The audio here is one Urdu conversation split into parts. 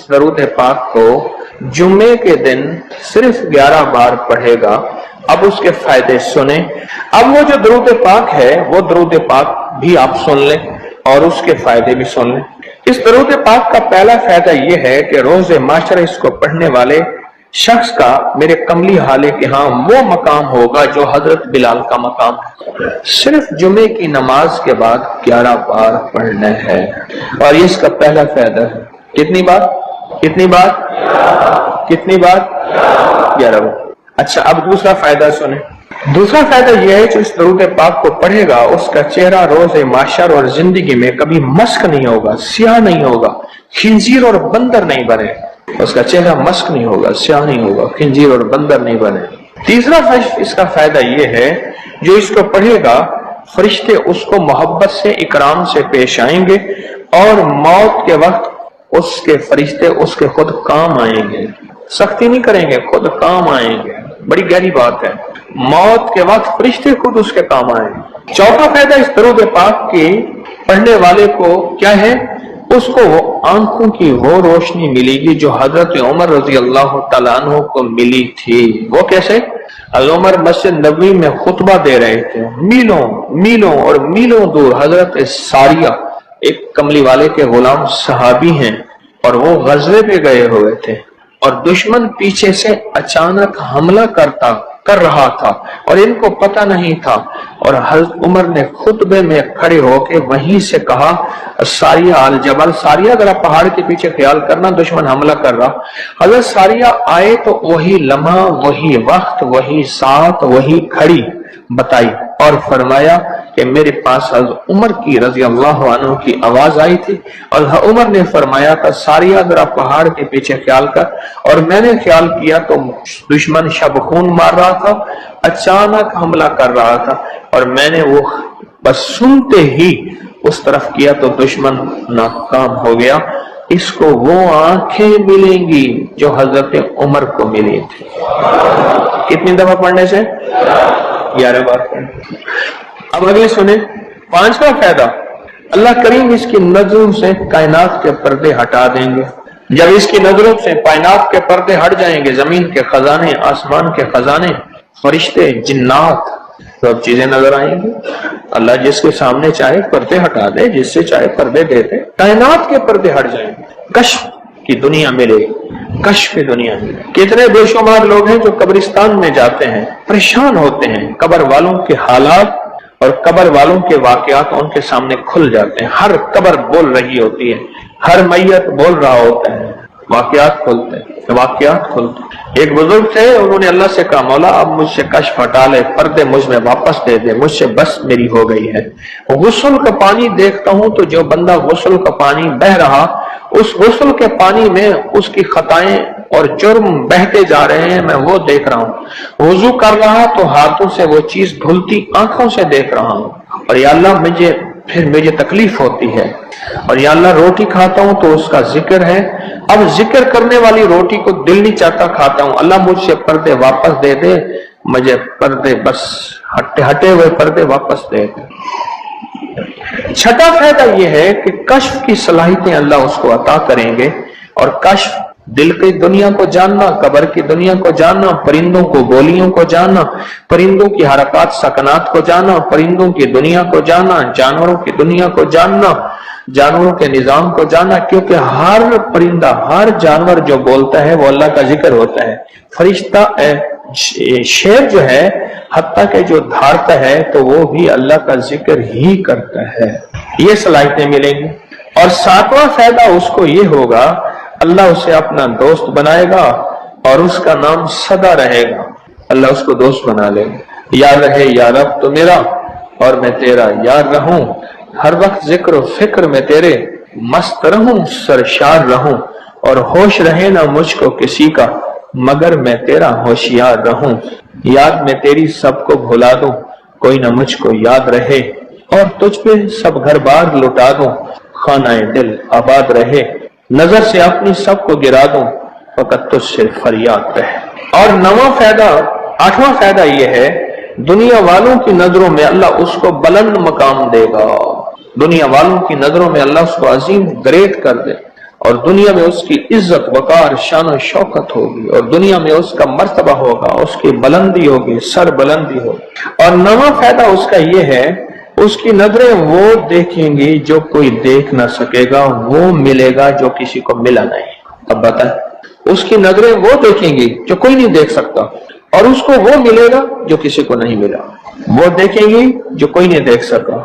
اس درود پاک کو جمعے کے دن صرف 11 بار پڑھے گا، اب اس کے فائدے سنیں۔ اب وہ جو درود پاک ہے وہ درود پاک بھی آپ سن لیں اور اس کے فائدے بھی سن لیں۔ اس درود پاک کا پہلا فائدہ یہ ہے کہ روز معاشرہ اس کو پڑھنے والے شخص کا میرے کملی حالے کے ہاں وہ مقام ہوگا جو حضرت بلال کا مقام ہے۔ صرف جمعے کی نماز کے بعد 11 بار پڑھنا ہے، اور اس کا پہلا فائدہ ہے کتنی بار؟ کتنی بار؟ کتنی بار؟ 11 بار۔ اچھا، اب دوسرا فائدہ سنیں۔ دوسرا فائدہ یہ ہے جو اس درود پاک کو پڑھے گا اس کا چہرہ روز محشر اور زندگی میں کبھی مسک نہیں ہوگا، سیاہ نہیں ہوگا، خنزیر اور بندر نہیں بنے۔ اس کا چہرہ مسک نہیں ہوگا، سیاہ نہیں ہوگا، خنزیر اور بندر نہیں بنے۔ تیسرا اس کا فائدہ یہ ہے جو اس کو پڑھے گا فرشتے اس کو محبت سے اکرام سے پیش آئیں گے، اور موت کے وقت اس کے فرشتے اس کے خود کام آئیں گے، سختی نہیں کریں گے، خود کام آئیں گے۔ بڑی گہری بات ہے، موت کے وقت فرشتے خود اس کے کام آئیں گے۔ چوتھا فائدہ اس درود پاک کے پڑھنے والے کو کیا ہے؟ اس کو وہ آنکھوں کی وہ روشنی ملے گی جو حضرت عمر رضی اللہ تعالیٰ عنہ کو ملی تھی۔ وہ کیسے؟ حضرت عمر مسجد نبوی میں خطبہ دے رہے تھے، میلوں میلوں اور میلوں دور حضرت ساریہ ایک کملی والے کے غلام صحابی ہیں، اور وہ غزوے پہ گئے ہوئے تھے، اور دشمن پیچھے سے اچانک حملہ کر رہا تھا اور ان کو پتہ نہیں تھا، اور حضرت عمر نے خطبے میں کھڑے ہو کے وہیں سے کہا ساریہ الجبل، ساریہ ذرا پہاڑ کے پیچھے خیال کرنا، دشمن حملہ کر رہا۔ حضرت ساریہ آئے تو وہی لمحہ، وہی وقت، وہی ساتھ، وہی کھڑی بتائی، اور فرمایا کہ میرے پاس حضرت عمر کی رضی اللہ عنہ کی آواز آئی تھی، اور عمر نے فرمایا تھا ساریہ ذرا پہاڑ کے پیچھے خیال کر، اور میں نے خیال کیا تو دشمن شب خون مار رہا تھا، اچانک حملہ کر رہا تھا، اور میں نے وہ بس سنتے ہی اس طرف کیا تو دشمن ناکام ہو گیا۔ اس کو وہ آنکھیں ملیں گی جو حضرت عمر کو ملی تھی۔ کتنی دفعہ پڑھنے سے؟ 11 بار پڑھنے۔ اب اگلے سنیں، پانچواں فائدہ، اللہ کریم اس کی نظروں سے کائنات کے پردے ہٹا دیں گے۔ جب اس کی نظروں سے کائنات کے پردے ہٹ جائیں گے، زمین کے خزانے، آسمان کے خزانے، فرشتے، جنات، سب چیزیں نظر آئیں گی۔ اللہ جس کے سامنے چاہے پردے ہٹا دے، جس سے چاہے پردے دے دے، کائنات کے پردے ہٹ جائیں گے، کشف کی دنیا ملے، کشف کی دنیا ملے۔ کتنے بے شمار لوگ ہیں جو قبرستان میں جاتے ہیں، پریشان ہوتے ہیں، قبر والوں کے حالات اور قبر والوں کے واقعات ان کے سامنے کھل جاتے ہیں۔ ہر قبر بول رہی ہوتی ہے، ہر میت بول رہا ہوتا ہے، واقعات کھلتے ہیں، واقعات کھلتے ہیں۔ ایک بزرگ تھے، انہوں نے اللہ سے کہا مولا اب مجھ سے کشف ہٹا لے، پردے مجھ میں واپس دے دے، مجھ سے بس میری ہو گئی ہے۔ غسل کا پانی دیکھتا ہوں تو جو بندہ غسل کا پانی بہ رہا، اس غسل کے پانی میں اس کی خطائیں اور جرم بہتے جا رہے ہیں، میں وہ دیکھ رہا ہوں۔ وضو کر رہا تو ہاتھوں سے وہ چیز دھلتی آنکھوں سے دیکھ رہا ہوں، اور یا اللہ مجھے تکلیف ہوتی ہے، اور یا اللہ روٹی کھاتا ہوں تو اس کا ذکر ہے، اب ذکر کرنے والی روٹی کو دل نہیں چاہتا کھاتا ہوں، اللہ مجھ سے پردے واپس دے دے، مجھے پردے بس ہٹے ہوئے پردے واپس دے دے۔ چھٹا فائدہ یہ ہے کہ کشف کی صلاحیتیں اللہ اس کو عطا کریں گے، اور کشف دل کی دنیا کو جاننا، قبر کی دنیا کو جاننا، پرندوں کو بولیوں کو جاننا، پرندوں کی حرکات سکنات کو جاننا، پرندوں کی دنیا کو جاننا، جانوروں کی دنیا کو جاننا، جانوروں کے نظام کو جاننا، کیونکہ ہر پرندہ، ہر جانور جو بولتا ہے وہ اللہ کا ذکر ہوتا ہے۔ فرشتہ شیر جو ہے حتیٰ کہ جو دھاڑتا ہے تو وہ بھی اللہ کا ذکر ہی کرتا ہے۔ یہ صلاحیتیں ملیں گی۔ اور ساتواں فائدہ اس کو یہ ہوگا، اللہ اسے اپنا دوست بنائے گا اور اس کا نام سدا رہے گا۔ اللہ اس کو دوست بنا لے گا، یاد رہے یا رب تو میرا اور میں تیرا یار رہوں، ہر وقت ذکر و فکر میں تیرے مست رہوں، سرشار رہوں، اور ہوش رہے نہ مجھ کو کسی کا مگر میں تیرا ہوشیار رہوں۔ یاد میں تیری سب کو بھلا دوں، کوئی نہ مجھ کو یاد رہے، اور تجھ پہ سب گھر بار لٹا دوں، خانہ دل آباد رہے، نظر سے اپنی سب کو گرا دوں، فقط تجھ سے فریاد رہے۔ اور آٹھواں فائدہ یہ ہے، دنیا والوں کی نظروں میں اللہ اس کو بلند مقام دے گا، دنیا والوں کی نظروں میں اللہ اس کو عظیم گریٹ کر دے، اور دنیا میں اس کی عزت وقار شان و شوکت ہوگی، اور دنیا میں اس کا مرتبہ ہوگا، اس کی بلندی ہوگی، سر بلندی ہوگی۔ اور نواں فائدہ اس کا یہ ہے، اس کی نظریں وہ دیکھیں گی جو کوئی دیکھ نہ سکے گا، وہ ملے گا جو کسی کو ملا نہیں۔ اب بتائیں، اس کی نظریں وہ دیکھیں گی جو کوئی نہیں دیکھ سکتا، اور اس کو وہ ملے گا جو کسی کو نہیں ملا۔ وہ دیکھیں گی جو کوئی نہیں دیکھ سکا،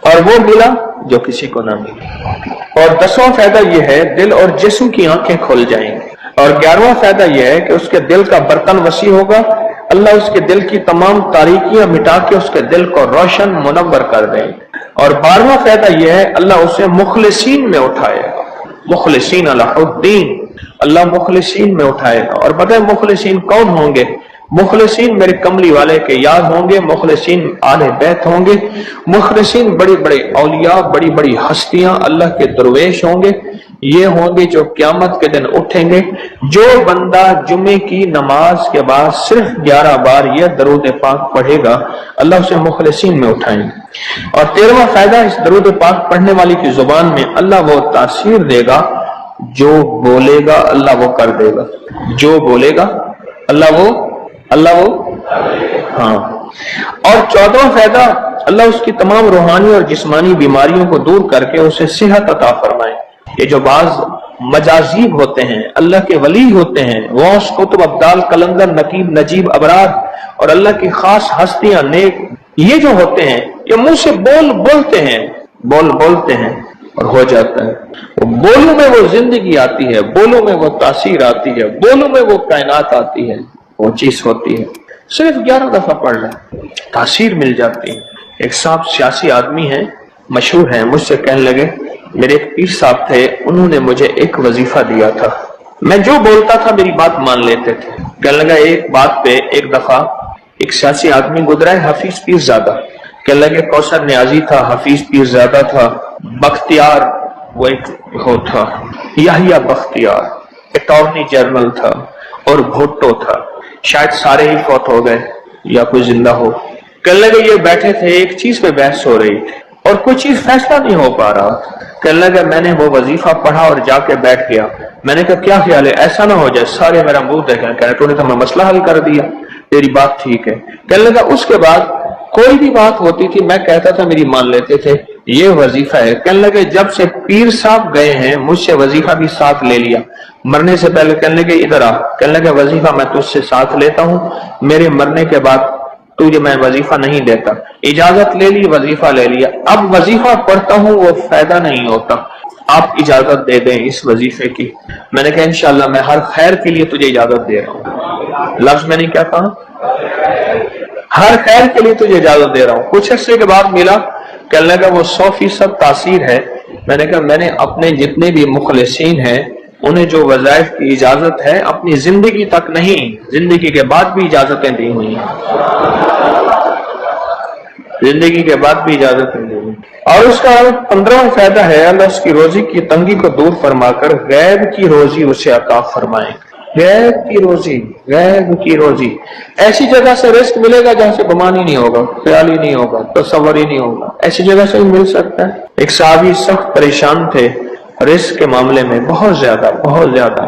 اور وہ ملا جو کسی کو نہ ملا۔ اور 10واں فائدہ یہ ہے، دل اور جسم کی آنکھیں کھل جائیں گی۔ اور 11واں فائدہ یہ ہے کہ اس کے دل کا برتن وسیع ہوگا، اللہ اس کے دل کی تمام تاریکیاں مٹا کے اس کے دل کو روشن منور کر دیں۔ اور 12واں فائدہ یہ ہے، اللہ اسے مخلصین میں اٹھائے گا، مخلصین اللہ الدین، اللہ مخلصین میں اٹھائے گا۔ اور بتائیں مخلصین کون ہوں گے؟ مخلصین میرے کملی والے کے یاد ہوں گے، مخلصین آل بیت ہوں گے، مخلصین بڑی بڑی اولیاء، بڑی بڑی ہستیاں اللہ کے درویش ہوں گے، یہ ہوں گے جو قیامت کے دن اٹھیں گے۔ جو بندہ جمعے کی نماز کے بعد صرف 11 بار یہ درود پاک پڑھے گا، اللہ اسے مخلصین میں اٹھائیں گے۔ اور 13واں فائدہ، اس درود پاک پڑھنے والی کی زبان میں اللہ وہ تاثیر دے گا، جو بولے گا اللہ وہ کر دے گا، جو بولے گا اللہ وہ ہاں۔ اور 14واں فائدہ، اللہ اس کی تمام روحانی اور جسمانی بیماریوں کو دور کر کے اسے صحت عطا فرمائے۔ یہ جو بعض مجازیب ہوتے ہیں، اللہ کے ولی ہوتے ہیں، غوث، قطب، ابدال، قلندر، نقیب، نجیب، ابرار، اور اللہ کی خاص ہستیاں، نیک، یہ جو ہوتے ہیں یہ منہ سے بولتے ہیں اور ہو جاتا ہے۔ وہ بولوں میں وہ زندگی آتی ہے، بولوں میں وہ تاثیر آتی ہے، بولوں میں وہ کائنات آتی ہے، وہ چیز ہوتی ہے۔ صرف 11 دفعہ پڑھ لیں، تاثیر مل جاتی ہے۔ ایک صاحب سیاسی آدمی ہیں، مشہور ہیں، مجھ سے کہنے لگے، میرے ایک پیر صاحب تھے، انہوں نے مجھے ایک وظیفہ دیا تھا، میں جو بولتا تھا میری بات مان لیتے تھے۔ کہنے لگا ایک بات پہ ایک دفعہ ایک سیاسی آدمی گزرا ہے، حفیظ پیر زادہ، کہنے لگے کوثر نیازی تھا، حفیظ پیر زادہ تھا، بختیار وہ ایک ہو تھا، یحییٰ بختیار اٹارنی جنرل تھا، اور بھٹو تھا، شاید سارے ہی فوت ہو گئے یا کوئی زندہ ہو۔ کہنے لگے یہ بیٹھے تھے، ایک چیز پہ بحث ہو رہی تھی اور کوئی چیز فیصلہ نہیں ہو پا رہا۔ کہنے لگا میں نے وہ وظیفہ پڑھا اور جا کے بیٹھ گیا، میں نے کہا کیا خیال ہے، ایسا نہ ہو جائے سارے میرا منہ دیکھیں، کہہ رہے تو نے تو میں مسئلہ حل کر دیا، تیری بات ٹھیک ہے۔ کہنے لگا اس کے بعد کوئی بھی بات ہوتی تھی میں کہتا تھا میری مان لیتے تھے، یہ وظیفہ ہے۔ کہنے لگے جب سے پیر صاحب گئے ہیں مجھ سے وظیفہ بھی ساتھ لے لیا، مرنے سے پہلے کہنے لگے ادھر آ، کہنے لگے وظیفہ میں تجھ سے ساتھ لیتا ہوں، میرے مرنے کے بعد تجھے میں وظیفہ نہیں دیتا، اجازت لے لی، وظیفہ لے لیا، اب وظیفہ پڑھتا ہوں وہ فائدہ نہیں ہوتا، آپ اجازت دے دیں اس وظیفے کی۔ میں نے کہا انشاءاللہ میں ہر خیر کے لیے تجھے اجازت دے رہا ہوں، لفظ میں نے کیا کہا، ہر خیر کے لیے تجھے اجازت دے رہا ہوں۔ کچھ عرصے کے بعد ملا، کہنے لگا وہ 100% تاثیر ہے۔ میں نے کہا میں نے اپنے جتنے بھی مخلصین ہیں انہیں جو وظائف کی اجازت ہے اپنی زندگی تک نہیں، زندگی کے بعد بھی اجازتیں دی ہوئی ہیں، زندگی کے بعد بھی اجازتیں دی ہوئی۔ اور اس کا 15واں فائدہ ہے، اللہ اس کی روزی کی تنگی کو دور فرما کر غیب کی روزی اسے عطا فرمائے۔ غیب کی روزی، غیب کی روزی، ایسی جگہ سے رزق ملے گا جہاں سے گمان ہی نہیں ہوگا، خیال ہی نہیں ہوگا، تصور ہی نہیں ہوگا، ایسی جگہ سے ہی مل سکتا ہے۔ ایک صحابی سخت پریشان تھے رزق کے معاملے میں، بہت زیادہ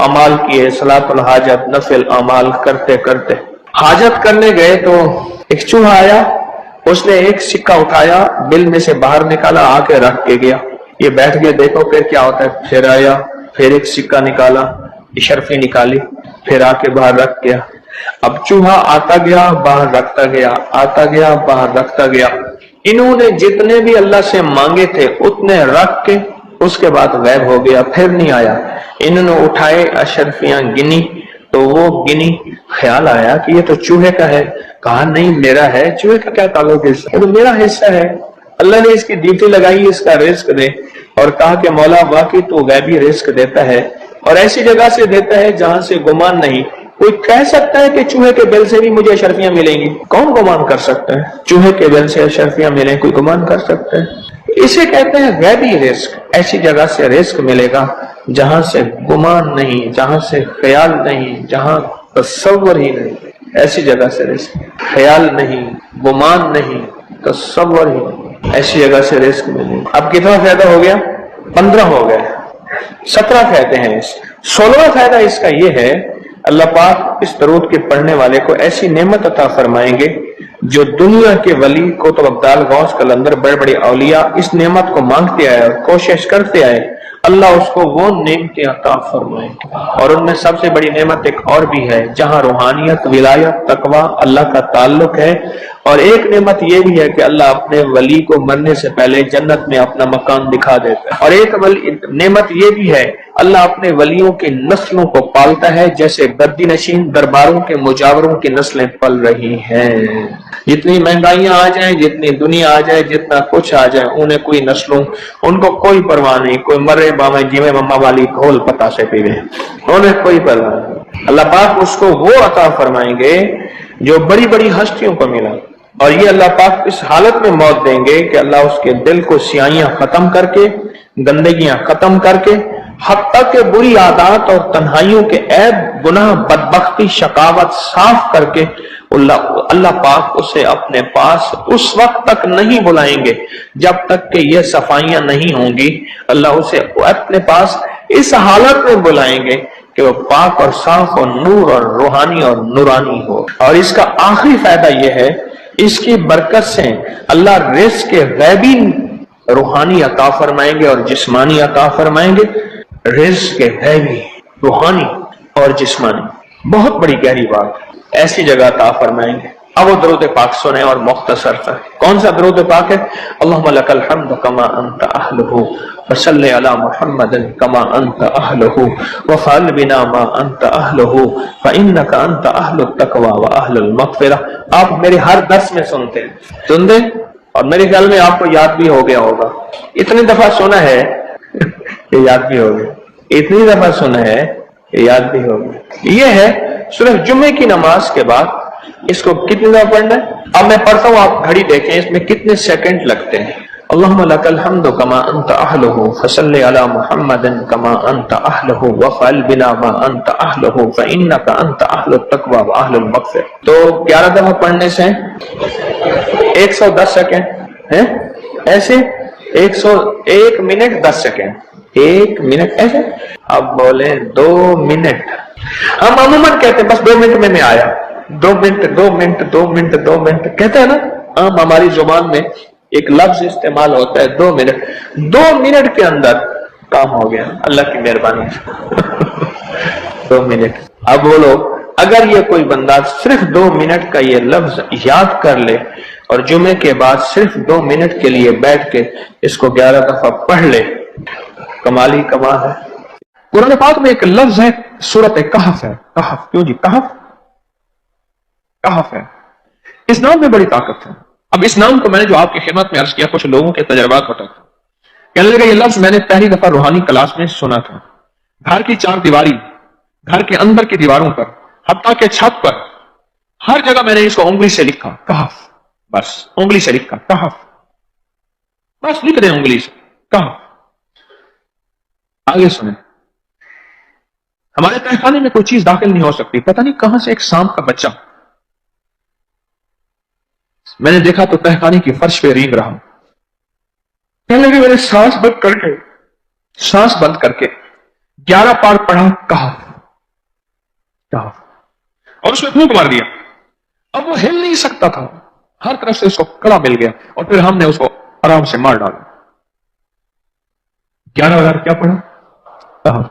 اعمال کیے، صلاۃ الحاجت، نفل اعمال کرتے کرتے حاجت کرنے گئے تو ایک چوہا آیا، اس نے ایک سکہ اٹھایا، بل میں سے باہر نکالا، آ کے رکھ کے گیا، یہ بیٹھ کے دیکھو پھر کیا ہوتا ہے، پھر آیا، پھر ایک سکہ نکالا، اشرفی نکالی، پھر آ کے باہر رکھ گیا۔ اب چوہا آتا گیا باہر رکھتا گیا، آتا گیا باہر رکھتا گیا، انہوں نے جتنے بھی اللہ سے مانگے تھے اتنے رکھ کے اس کے بعد غائب ہو گیا، پھر نہیں آیا۔ انہوں نے اٹھائے اشرفیاں گنی تو وہ گنی، خیال آیا کہ یہ تو چوہے کا ہے، کہا نہیں میرا ہے، چوہے کا کیا تعلق ہے، یہ تو میرا حصہ ہے، اللہ نے اس کی ڈیوٹی لگائی اس کا رزق دے، اور کہا کہ مولا واقعی تو غیبی رزق دیتا ہے اور ایسی جگہ سے دیتا ہے جہاں سے گمان نہیں۔ کوئی کہہ سکتا ہے کہ چوہے کے بل سے بھی مجھے اشرفیاں ملیں گی؟ کون گمان کر سکتا ہے چوہے کے بل سے اشرفیاں ملیں؟ کوئی گمان کر سکتا ہے؟ اسے کہتے ہیں غیبی رزق، ایسی جگہ سے رزق ملے گا جہاں سے گمان نہیں، جہاں سے خیال نہیں، جہاں تصور ہی نہیں، ایسی جگہ سے رزق، خیال نہیں، گمان نہیں، تصور ہی نہیں، ایسی جگہ سے رزق ملے گا۔ اب کتنا فائدہ ہو گیا؟ 15 ہو گئے۔ 17 فائدے ہیں اس 16واں فائدہ اس کا یہ ہے، اللہ پاک اس درود کے پڑھنے والے کو ایسی نعمت عطا فرمائیں گے جو دنیا کے ولی قطب ابدال غوث قلندر بڑے بڑے اولیاء اس نعمت کو مانگتے آئے اور کوشش کرتے آئے، اللہ اس کو وہ نعمتیں عطا فرمائیں گے۔ اور ان میں سب سے بڑی نعمت ایک اور بھی ہے جہاں روحانیت، ولایت، تقوی، اللہ کا تعلق ہے، اور ایک نعمت یہ بھی ہے کہ اللہ اپنے ولی کو مرنے سے پہلے جنت میں اپنا مکان دکھا دیتا ہے، اور ایک نعمت یہ بھی ہے اللہ اپنے ولیوں کی نسلوں کو پالتا ہے جیسے گدی نشین درباروں کے مجاوروں کی نسلیں پل رہی ہیں۔ جتنی مہنگائیاں آ جائیں، جتنی دنیا آ جائے، جتنا کچھ آ جائے، انہیں کوئی نسلوں ان کو کوئی پرواہ نہیں، کوئی مرے باویں جیویں مما والی گھول پتا سے پیوے، انہیں کوئی پرواہ نہیں۔ اللہ پاک اس کو وہ عطا فرمائیں گے جو بڑی بڑی ہستیوں کو ملا، اور یہ اللہ پاک اس حالت میں موت دیں گے کہ اللہ اس کے دل کو سیاہیاں ختم کر کے، گندگیاں ختم کر کے، حتیٰ کہ بری عادات اور تنہائیوں کے عیب، گناہ، بدبختی، شقاوت صاف کر کے اللہ پاک اسے اپنے پاس اس وقت تک نہیں بلائیں گے جب تک کہ یہ صفائیاں نہیں ہوں گی۔ اللہ اسے اپنے پاس اس حالت میں بلائیں گے کہ وہ پاک اور صاف اور نور اور روحانی اور نورانی ہو۔ اور اس کا آخری فائدہ یہ ہے، اس کی برکت سے اللہ رزق کے غیبی روحانی عطا فرمائیں گے اور جسمانی عطا فرمائیں گے، رزق کے غیبی روحانی اور جسمانی، بہت بڑی گہری بات، ایسی جگہ عطا فرمائیں گے۔ اب وہ درود پاک سنیں اور مختصر تھا۔ کون سا درود پاک ہے؟ اللہم لک الحمد کما انت اہلہ وصلی علی محمد کما انت اہلہ وفعل بنا ما انت اہلہ فانک انت اہل التقوی واہل المغفرہ۔ آپ میرے ہر درس میں سنتے ہیں اور میرے خیال میں آپ کو یاد بھی ہو گیا ہوگا، اتنی دفعہ سنا ہے کہ یاد بھی ہو گیا، اتنی دفعہ سنا ہے کہ یاد بھی ہو گیا۔ یہ ہے صرف جمعے کی نماز کے بعد اس کو کتنی دفعہ پڑھنا ہے؟ اب میں پڑھتا ہوں، آپ گھڑی دیکھیں اس میں کتنے سیکنڈ لگتے ہیں۔ اللہم لک الحمد کما انت اہلہ فصلی علی محمد کما انت اہلہ وفعل بنا ما انت اہلہ فانک انت اہل التقوی واہل المغفرہ۔ تو 11 دفعہ پڑھنے سے 110 سیکنڈ ہے، ایسے 101 منٹ 10 سیکنڈ، 1 منٹ ایسے۔ اب بولیں 2 منٹ، ہم عموماً کہتے ہیں بس 2 منٹ میں آیا، 2 منٹ 2 منٹ 2 منٹ 2 منٹ کہتے ہیں نا، عام ہماری زبان میں ایک لفظ استعمال ہوتا ہے 2 منٹ۔ 2 منٹ کے اندر کام ہو گیا اللہ کی مہربانی سے۔ 2 منٹ۔ اب بولو اگر یہ کوئی بندہ صرف 2 منٹ کا یہ لفظ یاد کر لے اور جمعے کے بعد صرف 2 منٹ کے لیے بیٹھ کے اس کو 11 دفعہ پڑھ لے، کمال ہی کمال ہے۔ قرآن پاک میں ایک لفظ ہے، سورۃ کہف ہے۔ کہف کیوں جی؟ کہف ہے، اس نام میں بڑی طاقت ہے۔ اب اس نام کو میں نے جو آپ کی خدمت میں عرض کیا، کچھ لوگوں کے تجربات بتاتا ہوں۔ کہنے لگا یہ لفظ میں نے پہلی دفعہ روحانی کلاس میں سنا تھا، گھر کی 4 دیواری، گھر کے اندر کی دیواروں پر، حتیٰ کہ چھت پر، ہر جگہ میں نے اس کو انگلی سے لکھا، کہف، بس انگلی سے لکھا کہف، بس لکھ دیں انگلی سے کہف۔ آگے سنیں، ہمارے تہخانے میں کوئی چیز داخل نہیں ہو سکتی، پتہ نہیں کہاں سے ایک سانپ کا بچہ میں نے دیکھا تو تہخانے کی فرش پہ رینگ رہا۔ کہنے لگے میں نے سانس بند کر کے 11 بار پڑھا کہف کہف، اور اس میں پھونک مار دیا۔ اب وہ ہل نہیں سکتا تھا، ہر طرف سے اس کو کڑا مل گیا، اور پھر ہم نے اس کو آرام سے مار ڈالا۔ 11 بار کیا پڑھا؟ کہف۔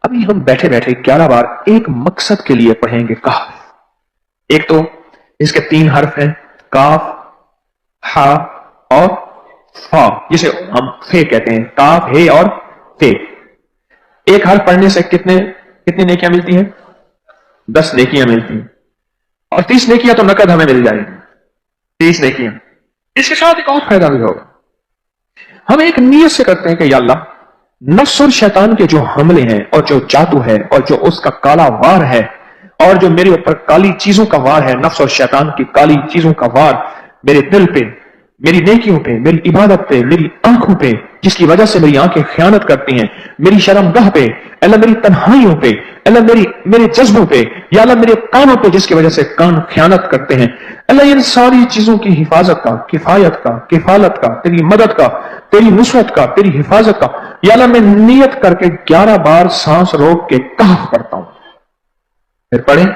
ابھی ہم بیٹھے بیٹھے 11 بار ایک مقصد کے لیے پڑھیں گے کہف۔ ایک تو اس کے 3 حرف ہیں، کاف، ہا اور فا، جسے ہم فے کہتے ہیں، کاف، ہے اور فے۔ ایک حرف پڑھنے سے کتنی نیکیاں ملتی ہیں؟ 10 نیکیاں ملتی ہیں، اور 30 نیکیاں تو نقد ہمیں مل جائیں گی، 30 نیکیاں۔ اس کے ساتھ ایک اور فائدہ بھی ہوگا، ہم ایک نیت سے کرتے ہیں کہ یا اللہ، نفس اور شیطان کے جو حملے ہیں اور جو جادو ہے اور جو اس کا کالا وار ہے اور جو میرے اوپر کالی چیزوں کا وار ہے، نفس اور شیطان کی کالی چیزوں کا وار میرے دل پہ، میری نیکیوں پہ، میری عبادت پہ، میری آنکھوں پہ، جس کی وجہ سے میری آنکھیں خیانت کرتی ہیں، میری شرمگاہ پہ، اللہ میری تنہائیوں پہ، اللہ میرے جذبوں پہ، یا اللہ میرے کانوں پہ جس کی وجہ سے کان خیانت کرتے ہیں، اللہ ان ساری چیزوں کی حفاظت کا، کفایت کا، کفالت کا، تیری مدد کا، تیری نصرت کا، تیری حفاظت کا، یا اللہ میں نیت کر کے 11 بار سانس روک کے کہف پڑھتا ہوں. پھر پڑھیں.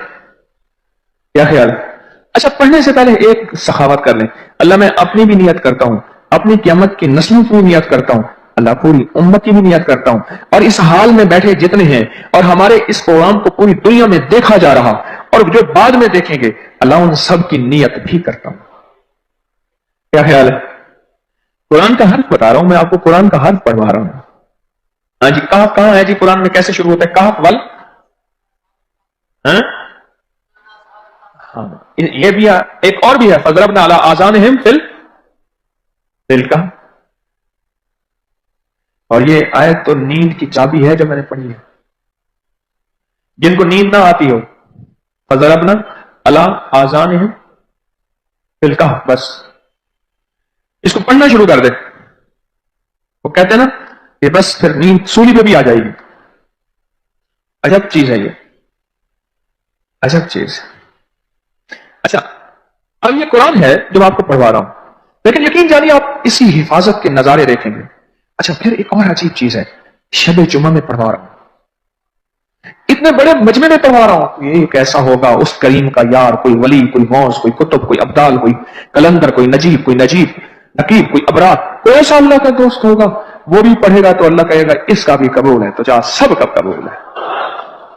کیا خیال ہے؟ اچھا، پڑھنے سے پہلے ایک سخاوت کر لیں. اللہ میں اپنی بھی نیت کرتا ہوں، اپنی قیامت کی نسلوں کی بھی نیت کرتا ہوں، اللہ پوری امت کی بھی نیت کرتا ہوں، اور اس حال میں بیٹھے جتنے ہیں اور ہمارے اس پروگرام کو پوری دنیا میں دیکھا جا رہا اور جو بعد میں دیکھیں گے، اللہ ان سب کی نیت بھی کرتا ہوں. کیا خیال ہے؟ قرآن کا حرف بتا رہا ہوں میں آپ کو، قرآن کا حرف پڑھوا رہا ہوں. ہاں جی، کہف کہاں ہے جی؟ قرآن میں کیسے شروع ہوتا ہے کہف؟ ول، ہاں یہ بھی ہے. ایک اور بھی ہے، فضربنا علی آذانہم فی الکہف. اور یہ آیت تو نیند کی چابی ہے جو میں نے پڑھی ہے. جن کو نیند نہ آتی ہو، فضربنا علی آذانہم فی الکہف، بس اس کو پڑھنا شروع کر دے. وہ کہتے ہیں نا کہ بس پھر نیند سولی پہ بھی آ جائے گی. عجب چیز ہے یہ، عجب چیز. اچھا، اب یہ قرآن ہے جو آپ کو پڑھوا رہا ہوں، لیکن یقین جانیے آپ اسی حفاظت کے نظارے دیکھیں گے. اچھا، پھر ایک اور عجیب چیز ہے، شب جمعہ میں پڑھوا رہا ہوں، اتنے بڑے مجمع میں پڑھوا رہا ہوں. یہ کیسا ہوگا اس کریم کا یار، کوئی ولی، کوئی غوث، کوئی کتب، کوئی ابدال، کوئی کلندر، کوئی نجیب، کوئی نقیب، کوئی ابرار، کوئی ایسا اللہ کا دوست ہوگا، وہ بھی پڑھے گا تو اللہ کہے گا اس کا بھی قبول ہے. تو جا سب کا قبول ہے.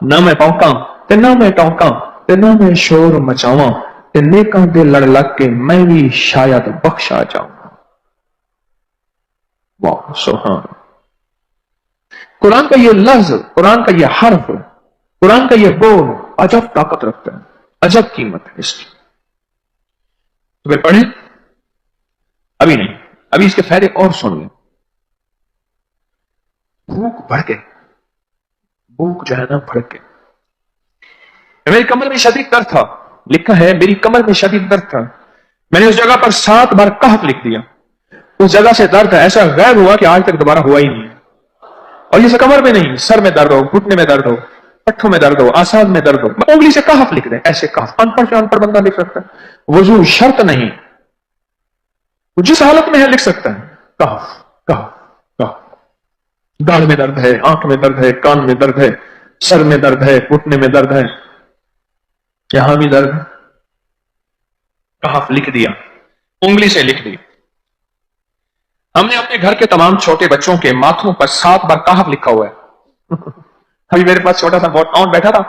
نہ میں پونکاں تے نہ میں ٹونکاں تے نہ میں شور مچاواں تے نیکاں دے لڑ لگ کے میں بھی شاید بخشا جاؤں. واہ سبحان. قرآن کا یہ لفظ، قرآن کا یہ حرف، قرآن کا یہ بول عجب طاقت رکھتا ہے، عجب قیمت ہے اس کی. تو پھر پڑھیں. ابھی نہیں، ابھی اس کے فائدے اور سن لیں. بھوک بڑھ کے، بھوک جو ہے نا بڑھ کے. میری کمر میں شدید درد تھا، لکھا ہے میری کمر میں شدید درد تھا. میں نے اس جگہ پر 7 بار کہف لکھ دیا. اس جگہ سے درد ایسا غائب ہوا کہ آج تک دوبارہ ہوا ہی نہیں. اور یہ کمر میں نہیں، سر میں درد ہو، گھٹنے میں درد ہو، پٹھوں میں درد ہو، آسان میں درد ہو، انگلی سے کہف لکھ دیں. ایسے کہف ان پڑھ بندہ لکھ سکتا ہے. وضو شرط نہیں، جس حالت میں ہے لکھ سکتا ہے. کہف کہف کہف. داڑھ میں درد ہے، آنکھ میں درد ہے، کان میں درد ہے، سر میں درد ہے، گھٹنے میں درد ہے، یہاں بھی درد. کہف لکھ دیا، انگلی سے لکھ دی. ہم نے اپنے گھر کے تمام چھوٹے بچوں کے ماتھوں پر 7 بار کہف لکھا ہوا ہے. ابھی میرے پاس چھوٹا سا بہت آؤن بیٹھا تھا،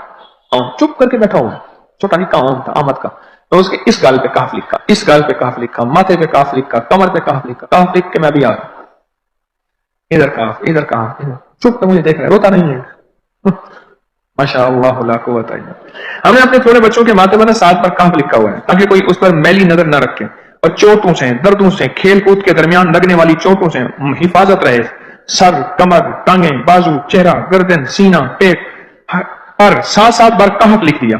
چپ کر کے بیٹھا ہوا، چھوٹا نہیں کا آؤن تھا، آمد کا. تو اس کے اس گال پہ کہف لکھا، اس گال پہ کہف لکھا، ماتھے پہ کہف لکھا، کمر پہ کہف لکھا. کہف لکھ کے میں بھی آ رہا، ادھر کہف، ادھر کہف، چپ تو مجھے دیکھ رہا ہے، روتا نہیں ہے. ماشاء اللہ لا قوت الا باللہ. ہم نے اپنے چھوٹے بچوں کے ماتھے پر 7 بار کہف لکھا ہوا ہے تاکہ کوئی اس پر میلی نظر نہ رکھے اور چوٹوں سے، دردوں سے، کھیل کود کے درمیان لگنے والی چوٹوں سے حفاظت رہے. سر، کمر، ٹانگیں، بازو، چہرہ، گردن، سینہ، پیٹ پر 7 بار کہف لکھ دیا.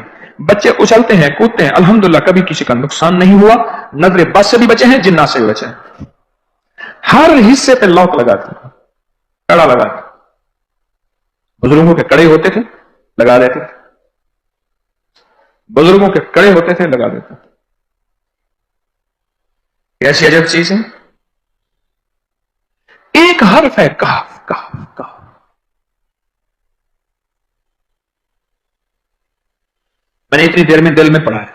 بچے اچھلتے ہیں، کودتے ہیں، الحمدللہ کبھی کسی کا نقصان نہیں ہوا. نظر بد سے بھی بچے ہیں، جنات سے بھی بچے ہیں. ہر حصے پہ لاک لگاتے ہیں، کڑا لگاتے. بزرگوں کے کڑے ہوتے تھے، لگا دیتے تھے. بزرگوں کے کڑے ہوتے تھے، لگا دیتے تھے. کیسی عجب چیز ہے. ایک حرف ہے کہف کہف کہف. میں نے اتنی دیر میں دل میں پڑھا ہے،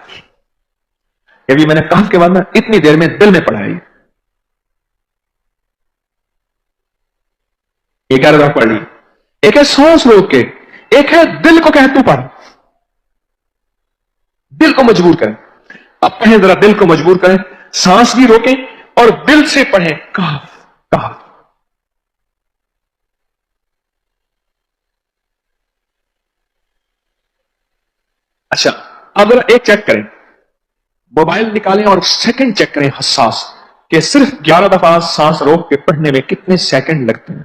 ابھی میں نے کہف کے بعد میں اتنی دیر میں دل میں پڑھا ہے. یہ کیا رہا پڑھ لی. ایک ہے سانس روک کے، ایک ہے دل کو کہ تو پڑھ، دل کو مجبور کریں. اب پڑھیں ذرا، دل کو مجبور کریں، سانس بھی روکیں اور دل سے پڑھیں کہف کہف. اچھا، اب ذرا ایک چیک کریں، موبائل نکالیں اور سیکنڈ چیک کریں حساس کہ صرف 11 دفعہ سانس روک کے پڑھنے میں کتنے سیکنڈ لگتے ہیں.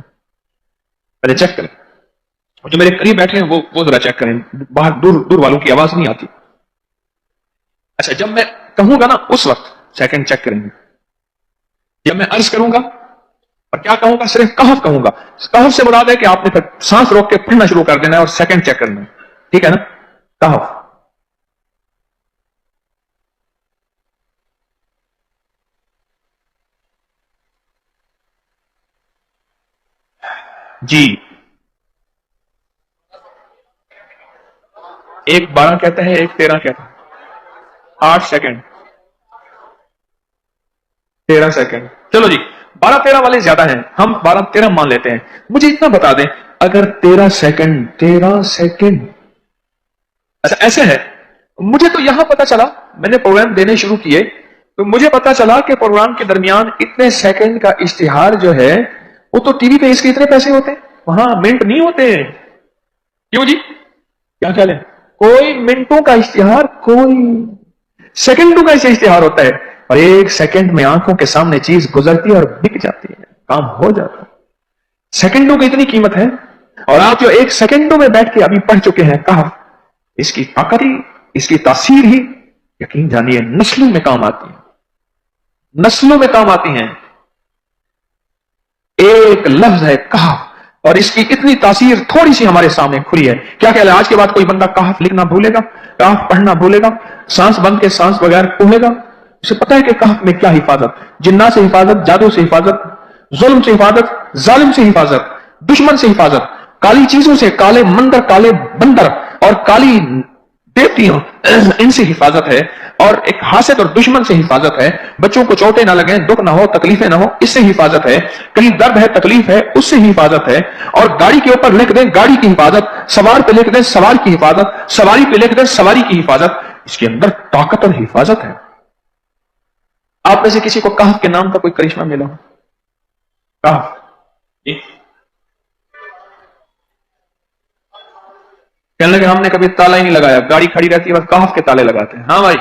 پہلے چیک کریں. جو میرے قریب بیٹھے ہیں وہ ذرا چیک کریں، باہر دور دور والوں کی آواز نہیں آتی. اچھا، جب میں کہوں گا نا اس وقت سیکنڈ چیک کریں گے. جب میں عرض کروں گا اور کیا کہوں گا؟ صرف کہف کہوں گا. کہف سے مراد ہے کہ آپ نے پھر سانس روک کے پڑھنا شروع کر دینا ہے اور سیکنڈ چیک کرنا ہے. ٹھیک ہے نا؟ کہف. جی، ایک 12 کہتا ہے، ایک 13 کہتا ہے. 8 سیکنڈ، 13 سیکنڈ. چلو جی، 12-13 والے زیادہ ہیں، ہم 12-13 مان لیتے ہیں. مجھے اتنا بتا دیں، اگر 13 سیکنڈ اچھا ایسے ہے. مجھے تو یہاں پتا چلا، میں نے پروگرام دینے شروع کیے تو مجھے پتا چلا کہ پروگرام کے درمیان اتنے سیکنڈ کا اشتہار جو ہے وہ تو ٹی وی پہ اس کے اتنے پیسے ہوتے ہیں، وہاں منٹ نہیں ہوتے. کیوں جی؟ کیا خیال ہے؟ کوئی منٹوں کا اشتہار، کوئی سیکنڈوں کا اشتہار ہوتا ہے، اور ایک سیکنڈ میں آنکھوں کے سامنے چیز گزرتی ہے اور بک جاتی ہے، کام ہو جاتا ہے. سیکنڈوں کی اتنی قیمت ہے. اور آپ جو ایک سیکنڈوں میں بیٹھ کے ابھی پڑھ چکے ہیں کہف، اس کی طاقت ہی، اس کی تاثیر ہی یقین جانیے نسلوں میں کام آتی ہے، نسلوں میں کام آتی ہیں. ایک لفظ ہے کہف، اور اس کی اتنی تاثیر تھوڑی سی ہمارے سامنے کھلی ہے. کیا خیال ہے آج کے بعد کوئی بندہ کہف لکھنا بھولے گا، کہف پڑھنا بھولے گا، سانس بند کے سانس بغیر پڑھے گا؟ اسے پتا ہے کہ کہف میں کیا حفاظت، جنات سے حفاظت، جادو سے حفاظت، ظلم سے حفاظت، ظالم سے حفاظت، دشمن سے حفاظت، کالی چیزوں سے، کالے مندر، کالے بندر اور کالی دیوتیوں، ان سے حفاظت ہے. اور ایک حاسد اور دشمن سے حفاظت ہے. بچوں کو چوٹیں نہ لگیں، دکھ نہ ہو، تکلیفیں نہ ہو، اس سے حفاظت ہے. کہیں درد ہے، تکلیف ہے، اس سے حفاظت ہے. اور گاڑی کے اوپر لکھ دیں گاڑی کی حفاظت، سوار پہ لکھ دیں سوار کی حفاظت، سواری پہ لکھ دیں سواری کی حفاظت. اس کے اندر طاقت اور حفاظت ہے. آپ میں سے کسی کو کہف کے نام کا کوئی کرشمہ ملا ہو؟ کہف کہنے لگے ہم نے کبھی تالا ہی نہیں لگایا، گاڑی کھڑی رہتی ہے بس کہف کے تالے لگاتے ہیں. ہاں بھائی.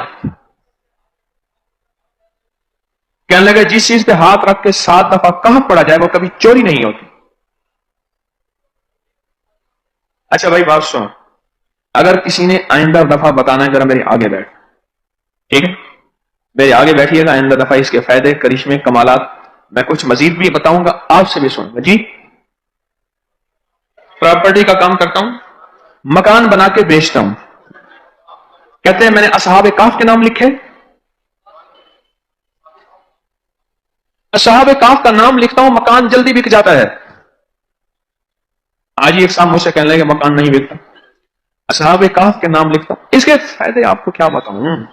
کہنے لگے جس چیز پہ ہاتھ رکھ کے 7 دفعہ کہف پڑا جائے وہ کبھی چوری نہیں ہوتی. اچھا بھائی بات سن، اگر کسی نے آئندہ دفعہ بتانا ہے ذرا میرے آگے بیٹھ، ٹھیک ہے؟ میرے آگے بیٹھیے گا. آئندہ دفعہ اس کے فائدے، کرشمے، کمالات میں کچھ مزید بھی بتاؤں گا، آپ سے بھی سنوں گا. جی، پراپرٹی کا کام کرتا ہوں، مکان بنا کے بیچتا ہوں. کہتے ہیں میں نے اصحاب کہف کے نام لکھے، اصحاب کہف کا نام لکھتا ہوں، مکان جلدی بک جاتا ہے. آج ہی ایک صاحب مجھ سے کہنے لگے مکان نہیں بکتا، اصحاب کہف کے نام لکھتا ہوں. اس کے فائدے آپ کو کیا بتاؤں.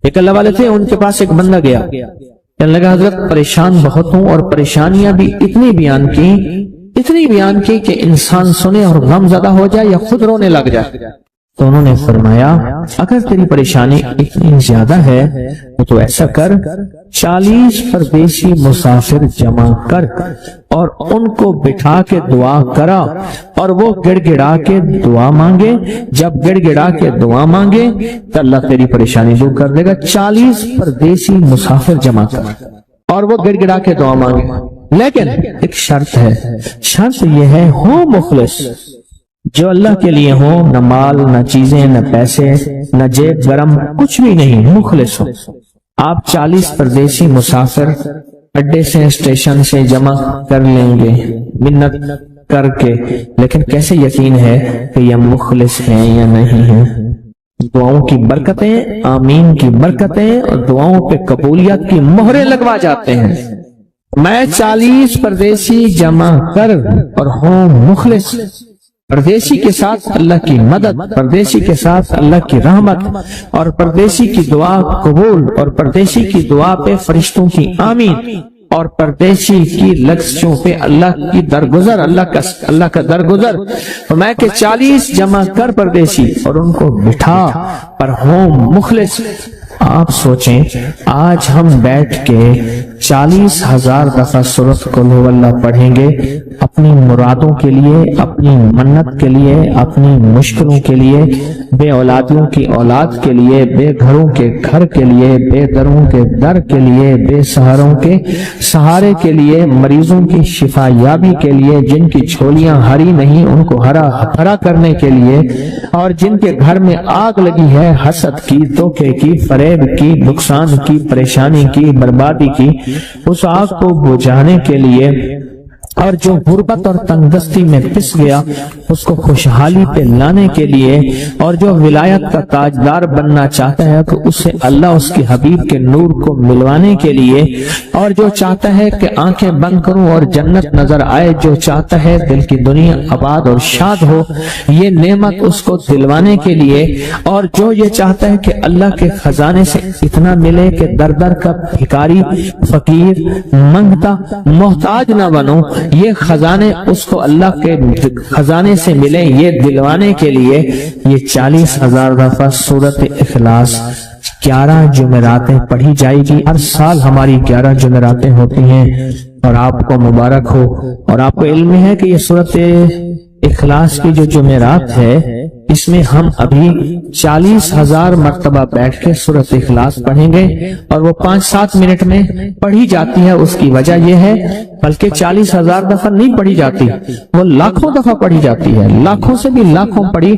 ایک اللہ والے تھے، ان کے پاس ایک بندہ گیا، کہنے لگا حضرت پریشان بہت ہوں، اور پریشانیاں بھی اتنی بیان کی کہ انسان سنے اور غم زدہ ہو جائے یا خود رونے لگ جائے. تو انہوں نے فرمایا اگر تیری پریشانی اتنی زیادہ ہے تو ایسا کر، 40 پردیسی مسافر جمع کر اور ان کو بٹھا کے دعا کرا، اور وہ گڑ گڑا کے دعا مانگے. جب گڑ گڑا کے دعا مانگے تو اللہ تیری پریشانی دور کر دے گا. 40 پردیسی مسافر جمع کر اور وہ گڑ گڑا کے دعا مانگے. لیکن ایک شرط ہے، شرط یہ ہے ہو مخلص، جو اللہ کے لیے ہو، نہ مال، نہ چیزیں، نہ پیسے، نہ جیب گرم، کچھ بھی نہیں، مخلص ہو. آپ 40 پردیسی مسافر اڈے سے، اسٹیشن سے جمع کر لیں گے منت کر کے، لیکن کیسے یقین ہے کہ یہ مخلص ہیں یا نہیں ہیں؟ دعاؤں کی برکتیں، آمین کی برکتیں اور دعاؤں پہ قبولیت کی مہریں لگوا جاتے ہیں. میں 40 پردیسی جمع کر اور ہوں مخلص. پردیسی کے ساتھ اللہ کی مدد، پردیسی کے ساتھ اللہ کی رحمت، اور پردیسی کی دعا قبول، اور پردیسی کی دعا پہ فرشتوں کی آمین، اور پردیسی کی لفظوں پہ اللہ کی درگزر، اللہ کا درگزر. میں کہ 40 جمع کر پردیسی اور ان کو بٹھا پر ہوں مخلص. آپ سوچیں آج ہم بیٹھ کے 40,000 دفعہ سورۃ قل ہو اللہ پڑھیں گے اپنی مرادوں کے لیے، اپنی منت کے لیے، اپنی مشکلوں کے لیے، بے اولادیوں کی اولاد کے لیے، بے گھروں کے گھر کے لیے، بے دروں کے در کے لیے، بے سہاروں کے سہارے کے لیے، مریضوں کی شفا یابی کے لیے، جن کی جھولیاں ہری نہیں ان کو ہرا بھرا کرنے کے لیے، اور جن کے گھر میں آگ لگی ہے حسد کی، دھوکے کی، فریب فریب کی، نقصان کی، پریشانی کی، بربادی کی، اس آگ کو بجھانے کے لیے، اور جو غربت اور تنگ دستی میں پس گیا اس کو خوشحالی پہ لانے کے لیے، اور جو ولایت کا تاجدار بننا چاہتا ہے تو اسے اللہ اس کے حبیب کے نور کو ملوانے کے لیے، اور جو چاہتا ہے کہ آنکھیں بند کروں اور جنت نظر آئے، جو چاہتا ہے دل کی دنیا آباد اور شاد ہو، یہ نعمت اس کو دلوانے کے لیے، اور جو یہ چاہتا ہے کہ اللہ کے خزانے سے اتنا ملے کہ در در کا بھکاری، فقیر، منگتا، محتاج نہ بنو، یہ خزانے اس کو اللہ کے خزانے سے ملے، یہ دلوانے کے لیے یہ 40,000 دفعہ سورۃ اخلاص 11 جمعراتیں پڑھی جائے گی۔ ہر سال ہماری 11 جمعراتیں ہوتی ہیں، اور آپ کو مبارک ہو، اور آپ کو علم ہے کہ یہ سورۃ اخلاص کی جو جمعرات ہے اس میں ہم ابھی 40,000 مرتبہ بیٹھ کے سورۃ اخلاص پڑھیں گے، اور وہ 5-7 منٹ میں پڑھی جاتی ہے۔ اس کی وجہ یہ ہے بلکہ 40,000 دفعہ نہیں پڑھی جاتی، وہ لاکھوں دفعہ پڑھی جاتی ہے، لاکھوں سے بھی لاکھوں پڑھی۔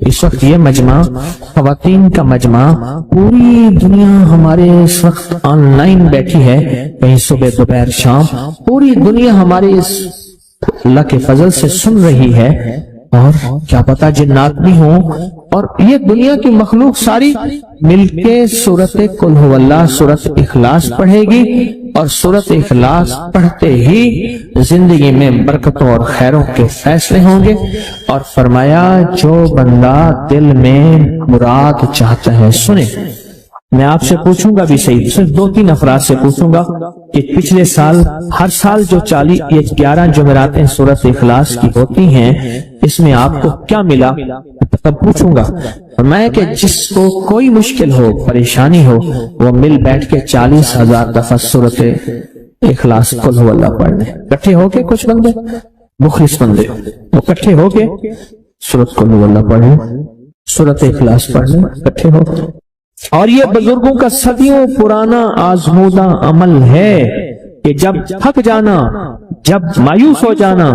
اس وقت یہ مجمع، خواتین کا مجمع، پوری دنیا ہمارے اس وقت آن لائن بیٹھی ہے، کہیں صبح دوپہر شام، پوری دنیا ہمارے اس اللہ کے فضل سے سن رہی ہے، اور کیا پتا جنات بھی ہوں، اور یہ دنیا کی مخلوق ساری مل کے سورۃ قل ھو اللہ، سورۃ اخلاص پڑھے گی، اور سورۃ اخلاص پڑھتے ہی زندگی میں برکتوں اور خیروں کے فیصلے ہوں گے۔ اور فرمایا جو بندہ دل میں مراد چاہتا ہے سنے۔ میں آپ سے پوچھوں گا بھی صحیح، صرف 2-3 افراد سے پوچھوں گا کہ پچھلے سال، ہر سال جو 11 جمعراتیں سورۃ اخلاص کی ہوتی ہیں، اس میں آپ کو کیا ملا؟ تب پوچھوں گا میں کہ جس کو کوئی مشکل ہو، پریشانی ہو، وہ مل بیٹھ کے 40,000 دفعہ سورۃ اخلاص قل ھو اللہ پڑھ لیں، اکٹھے ہو کے۔ کچھ بندے مخلص بندے وہ اکٹھے ہو کے سورۃ قل ھو اللہ پڑھ لیں، سورۃ اخلاص پڑھ لیں اکٹھے ہو۔ اور یہ بزرگوں کا صدیوں پرانا آزمودہ عمل ہے کہ جب تھک جانا، جب مایوس ہو جانا،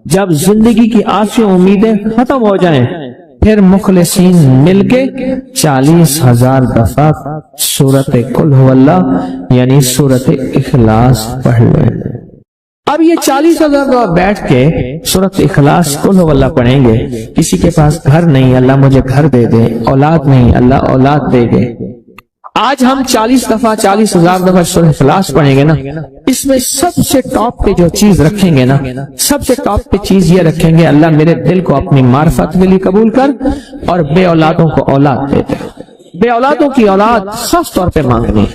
جب زندگی کی آسیں امیدیں ختم ہو جائیں، پھر مخلصین مل کے 40,000 دفعہ سورۃ قل ھو اللہ یعنی سورۃ اخلاص پڑھ لیں۔ اب یہ 40,000 دفعہ بیٹھ کے سورۃ اخلاص قل ھو اللہ پڑھیں گے۔ کسی کے پاس گھر نہیں، اللہ مجھے گھر دے دے، اولاد نہیں، اللہ اولاد دے دے۔ آج ہم 40,000 دفعہ سورۃ اخلاص پڑھیں گے نا، اس میں سب سے ٹاپ پہ جو چیز رکھیں گے نا، سب سے ٹاپ پہ چیز یہ رکھیں گے، اللہ میرے دل کو اپنی معرفت کے لیے قبول کر، اور بے اولادوں کو اولاد دے دے۔ بے اولادوں کی اولاد خاص طور پہ مانگنی،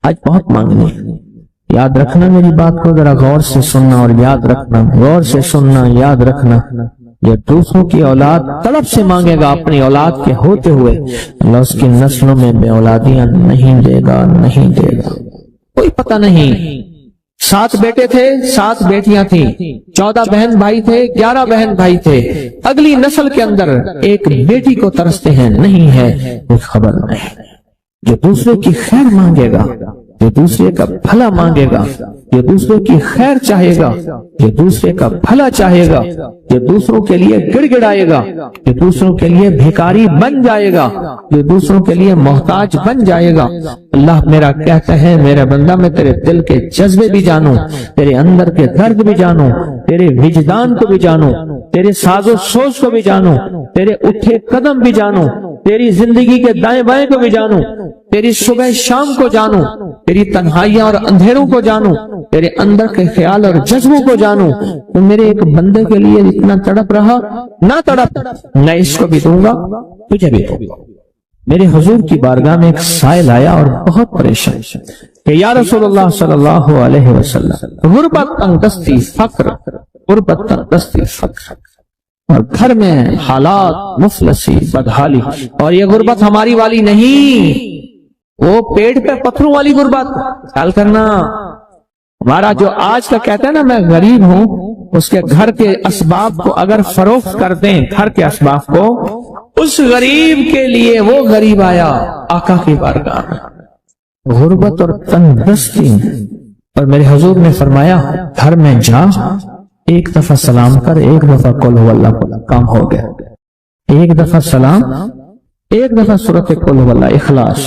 آج بہت مانگنی۔ یاد رکھنا میری بات کو ذرا غور سے سننا، اور یاد رکھنا، غور سے سننا، یاد رکھنا، یہ دوسروں کی اولاد طلب سے مانگے گا، اپنی اولاد کے ہوتے ہوئے اللہ اس کی نسلوں میں بے اولادیاں نہیں دے گا، نہیں دے گا۔ کوئی پتہ نہیں، 7 بیٹے تھے، 7 بیٹیاں تھیں، 14 بہن بھائی تھے، 11 بہن بھائی تھے، اگلی نسل کے اندر ایک بیٹی کو ترستے ہیں، نہیں ہے، کوئی خبر نہیں۔ جو دوسرے کی خیر مانگے گا، جو دوسرے کا بھلا مانگے گا، جو دوسرے کی خیر چاہے گا، جو دوسرے کا بھلا چاہے گا، جو دوسروں کے لیے گڑ گڑائے گا، جو دوسروں کے لیے بھیکاری بن جائے گا، جو دوسروں کے لیے محتاج بن جائے گا۔ اللہ میرا کہتا ہے میرا بندہ میں تیرے دل کے جذبے بھی جانوں، تیرے اندر کے درد بھی جانوں، تیرے وجدان کو بھی جانوں، تیرے ساز و سوز کو بھی جانوں، تیرے اٹھے قدم بھی جانوں، تیری زندگی کے دائیں بائیں کو بھی جانوں، تیری صبح شام کو جانوں، تیری تنہائیاں اور اندھیروں کو جانوں، تیرے اندر کے خیال اور جذبوں کو جانوں۔ تو میرے ایک بندے کے لیے اتنا تڑپ رہا، نہ تڑپ، میں اس کو بھی دوں گا، تجھے بھی دوں گا۔ میرے حضور کی بارگاہ میں ایک سائل آیا اور بہت پریشان کہ یا رسول اللہ صلی اللہ علیہ وسلم، غربت، تنگدستی، فقر، غربت، تنگدستی، فقر، اور گھر میں حالات مفلسی، بدحالی، اور یہ غربت ہماری والی نہیں، وہ پیٹ پہ پتھروں والی غربت۔ خیال کرنا، ہمارا جو آج کا کہتا ہے نا میں غریب ہوں، اس کے گھر کے اسباب کو اگر فروخت کر دیں، گھر کے اسباب کو، اس غریب کے لیے وہ غریب آیا آقا کی بارگاہ میں، غربت اور تنگدستی، اور میرے حضور نے فرمایا گھر میں جا، ایک دفعہ سلام کر، ایک دفعہ قل ھو اللہ پڑھ، کام ہو گیا۔ ایک دفعہ سلام، ایک دفعہ سورۃ قل ھو اللہ اخلاص،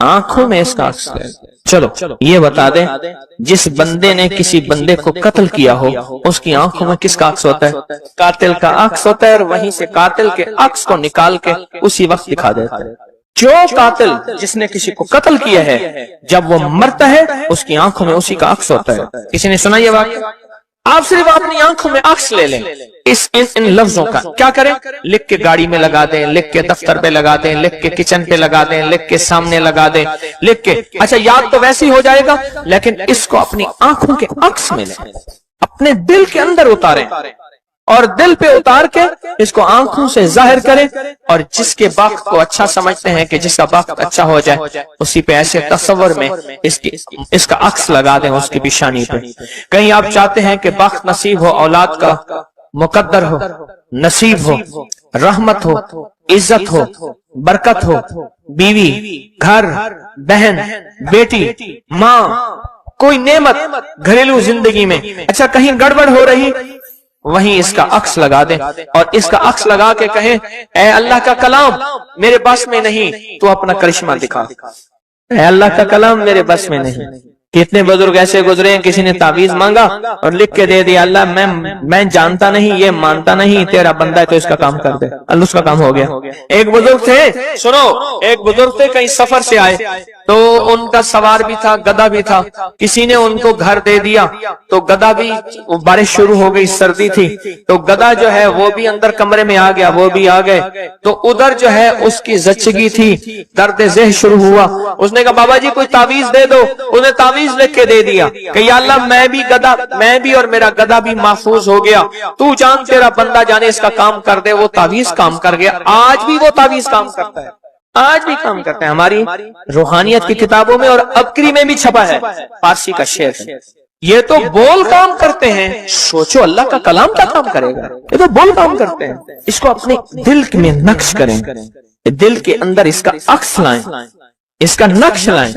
آنکھوں میں اس کا عکس ہے۔ چلو یہ بتا دیں، جس بندے نے کسی بندے کو قتل کیا ہو اس کی آنکھوں میں کس کا عکس ہوتا ہے؟ قاتل کا عکس ہوتا ہے، اور وہیں سے قاتل کے عکس کو نکال کے اسی وقت دکھا دیتا ہے۔ جو قاتل جس نے کسی کو قتل کیا ہے جب وہ مرتا ہے اس کی آنکھوں میں اسی کا عکس ہوتا ہے۔ کسی نے سنا یہ واقعہ؟ آپ صرف اپنی آنکھوں میں عکس لے لیں ان لفظوں کا، کیا کریں؟ لکھ کے گاڑی میں لگا دیں، لکھ کے دفتر پہ لگا دیں، لکھ کے کچن پہ لگا دیں، لکھ کے سامنے لگا دیں، لکھ کے، اچھا یاد تو ویسے ہی ہو جائے گا، لیکن اس کو اپنی آنکھوں کے عکس میں لیں، اپنے دل کے اندر اتاریں، اور دل پہ اتار کے اس کو آنکھوں سے ظاہر کریں، اور جس کے وقت کو اچھا سمجھتے ہیں کہ جس کا وقت اچھا ہو جائے اسی پہ ایسے تصور میں اس کا عکس لگا دیں اس کی پیشانی پہ۔ کہیں آپ چاہتے ہیں کہ وقت نصیب ہو، اولاد کا مقدر ہو، نصیب ہو، رحمت ہو، عزت ہو، برکت ہو، بیوی، گھر، بہن، بیٹی، ماں، کوئی نعمت گھریلو زندگی میں، اچھا کہیں گڑبڑ ہو رہی، وہیں اس کا عکس لگا دیں اور اس کا عکس لگا کے کہیں اے اللہ کا کلام میرے بس میں نہیں، تو اپنا کرشمہ دکھا۔ اے اللہ کا کلام میرے بس میں نہیں۔ کتنے بزرگ ایسے گزرے ہیں، کسی نے تعویذ مانگا اور لکھ کے دے دیا، اللہ میں جانتا نہیں، یہ مانتا نہیں، تیرا بندہ ہے تو اس کا کام کر دے، اللہ اس کا کام ہو گیا۔ ایک بزرگ تھے، سنو، ایک بزرگ تھے کہیں سفر سے آئے تو ان کا سوار بھی تھا، گدھا بھی تھا، کسی نے ان کو گھر دے دیا تو گدھا بھی، بارش شروع ہو گئی، سردی تھی تو گدھا جو ہے وہ بھی اندر کمرے میں آ گیا، وہ بھی آ گئے تو ادھر جو ہے اس کی زچگی تھی، درد ذہن شروع ہوا، اس نے کہا بابا جی کوئی تعویذ دے دو، انہیں تعویذ لکھ کے دے دیا کہ یا اللہ میں بھی اور میرا گدھا بھی محفوظ ہو گیا، تو جان تیرا بندہ جانے اس کا کام کر دے۔ وہ تعویذ کام کر گیا، آج بھی وہ تعویذ کام کرتا ہے، آج بھی کام کرتے ہیں۔ ہماری روحانیت کی کتابوں میں اور ابکری میں بھی چھپا ہے، فارسی کا شعر ہے۔ یہ تو بول کام کرتے ہیں، سوچو اللہ کا کلام کیا کام کرے گا؟ یہ تو بول کام کرتے ہیں۔ اس کو اپنے دل میں نقش کریں، دل کے اندر اس کا عکس لائیں، اس کا نقش لائیں۔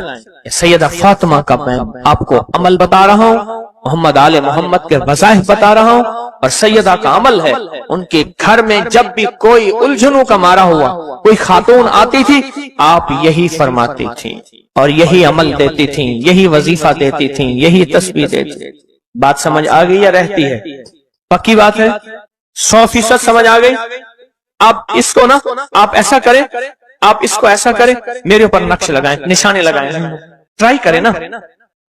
سیدہ فاطمہ کا میں آپ کو عمل بتا رہا ہوں، محمد آل محمد کے وظائف بتا رہا ہوں، اور سیدہ کا عمل ہے۔ ان کے گھر میں جب بھی کوئی الجھنوں کا مارا ہوا، کوئی خاتون آتی تھی، آپ یہی فرماتی تھیں اور یہی عمل دیتی تھیں، یہی وظیفہ دیتی تھیں، یہی تسبیح دیتی تھیں۔ بات سمجھ آ گئی یا رہتی ہے؟ پکی بات ہے، 100% سمجھ آ گئی۔ آپ اس کو نا، آپ ایسا کریں، آپ اس کو ایسا کریں، میرے اوپر نقش لگائیں، نشانے لگائیں، ٹرائی کریں نا،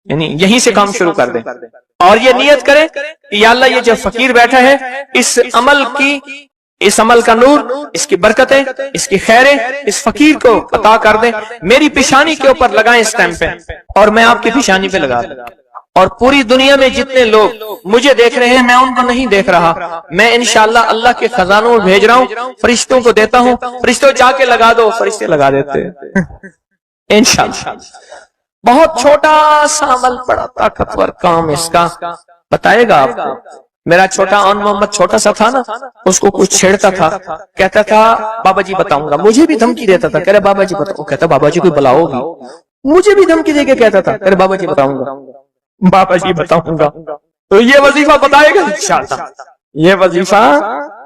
یعنی یہیں سے کام شروع کر دیں، اور یہ نیت کریں کہ یا اللہ یہ جو فقیر بیٹھا ہے، اس عمل کا نور، اس کی برکتیں، اس کی خیریں اس فقیر کو عطا کر دیں، میری پیشانی کے اوپر لگائیں اس ٹائم پہ، اور میں آپ کی پیشانی پہ لگا دوں، اور پوری دنیا میں جتنے لوگ مجھے دیکھ رہے ہیں میں ان کو نہیں دیکھ رہا، میں انشاءاللہ اللہ کے خزانوں میں بھیج رہا ہوں، فرشتوں کو دیتا ہوں، فرشتوں جا کے لگا دو، فرشتے لگا دیتے ہیں انشاءاللہ۔ بہت چھوٹا سا عمل، بڑا طاقتور کام اس کا بتائے گا آپ کو۔ میرا چھوٹا آن محمد چھوٹا سا تھا نا، اس کو کچھ چھیڑتا تھا، کہتا تھا بابا جی بتاؤں گا، مجھے بھی دھمکی دیتا تھا، کہہ رہے بابا جی بتاؤں، کہتا بابا جی کوئی بلا ہوگی، مجھے بھی دھمکی دے کے کہتا تھا، کہہ رہے بابا جی بتاؤں گا، بابا جی بتاؤں گا۔ تو یہ وظیفہ بتائے گا انشاءاللہ، یہ وظیفہ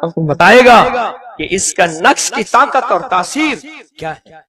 آپ کو بتائے گا کہ اس کا نقش کی طاقت اور تاثیر کیا ہے۔